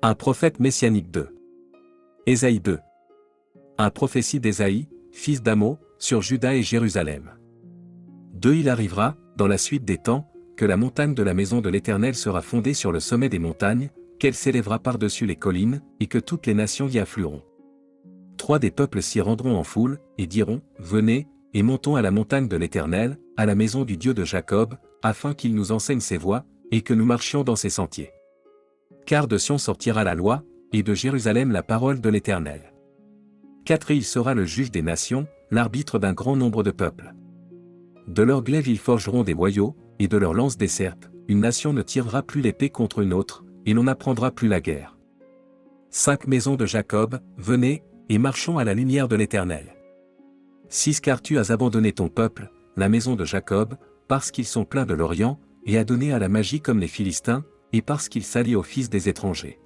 Un prophète messianique 2. Ésaïe 2. Un prophétie d'Ésaïe, fils d'Amo, sur Juda et Jérusalem. 2. Il arrivera, dans la suite des temps, que la montagne de la maison de l'Éternel sera fondée sur le sommet des montagnes, qu'elle s'élèvera par-dessus les collines, et que toutes les nations y afflueront. 3. Des peuples s'y rendront en foule, et diront, venez, et montons à la montagne de l'Éternel, à la maison du Dieu de Jacob, afin qu'il nous enseigne ses voies, et que nous marchions dans ses sentiers. Car de Sion sortira la loi, et de Jérusalem la parole de l'Éternel. 4. Il sera le juge des nations, l'arbitre d'un grand nombre de peuples. De leurs glaives ils forgeront des boyaux, et de leurs lances des serpes, une nation ne tirera plus l'épée contre une autre, et l'on n'apprendra plus la guerre. 5. Maisons de Jacob, venez, et marchons à la lumière de l'Éternel. 6. Car tu as abandonné ton peuple, la maison de Jacob, parce qu'ils sont pleins de l'Orient, et as donné à la magie comme les Philistins, et parce qu'ils s'allient aux fils des étrangers.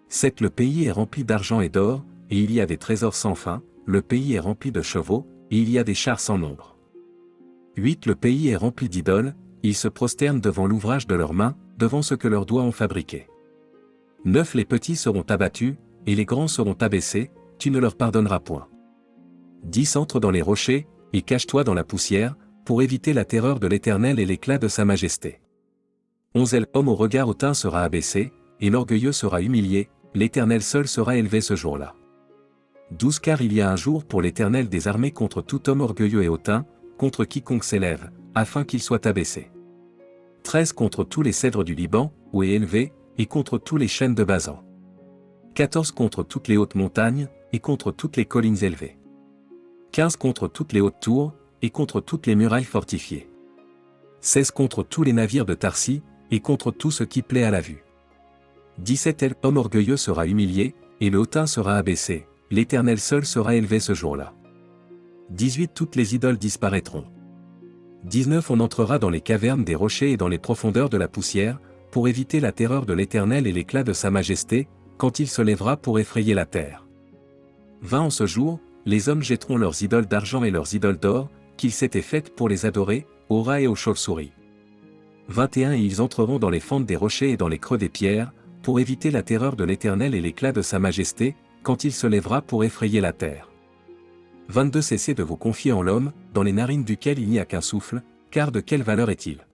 7. Le pays est rempli d'argent et d'or, et il y a des trésors sans fin, le pays est rempli de chevaux, et il y a des chars sans nombre. 8. Le pays est rempli d'idoles, ils se prosternent devant l'ouvrage de leurs mains, devant ce que leurs doigts ont fabriqué. 9. Les petits seront abattus, et les grands seront abaissés, tu ne leur pardonneras point. 10. Entre dans les rochers, et cache-toi dans la poussière, pour éviter la terreur de l'Éternel et l'éclat de sa majesté. 11. L'homme au regard hautain sera abaissé, et l'orgueilleux sera humilié, l'Éternel seul sera élevé ce jour-là. 12. Car il y a un jour pour l'Éternel des armées contre tout homme orgueilleux et hautain, contre quiconque s'élève, afin qu'il soit abaissé. 13. Contre tous les cèdres du Liban, où est élevé, et contre tous les chênes de Basan. 14. Contre toutes les hautes montagnes, et contre toutes les collines élevées. 15. Contre toutes les hautes tours, et contre toutes les murailles fortifiées. 16. Contre tous les navires de Tarsis, et contre tout ce qui plaît à la vue. 17. L'homme orgueilleux sera humilié, et le hautain sera abaissé, l'Éternel seul sera élevé ce jour-là. 18. Toutes les idoles disparaîtront. 19. On entrera dans les cavernes des rochers et dans les profondeurs de la poussière, pour éviter la terreur de l'Éternel et l'éclat de sa majesté, quand il se lèvera pour effrayer la terre. 20. En ce jour, les hommes jetteront leurs idoles d'argent et leurs idoles d'or, qu'ils s'étaient faites pour les adorer, aux rats et aux chauves-souris. 21. Et ils entreront dans les fentes des rochers et dans les creux des pierres, pour éviter la terreur de l'Éternel et l'éclat de sa majesté, quand il se lèvera pour effrayer la terre. 22. Cessez de vous confier en l'homme, dans les narines duquel il n'y a qu'un souffle, car de quelle valeur est-il?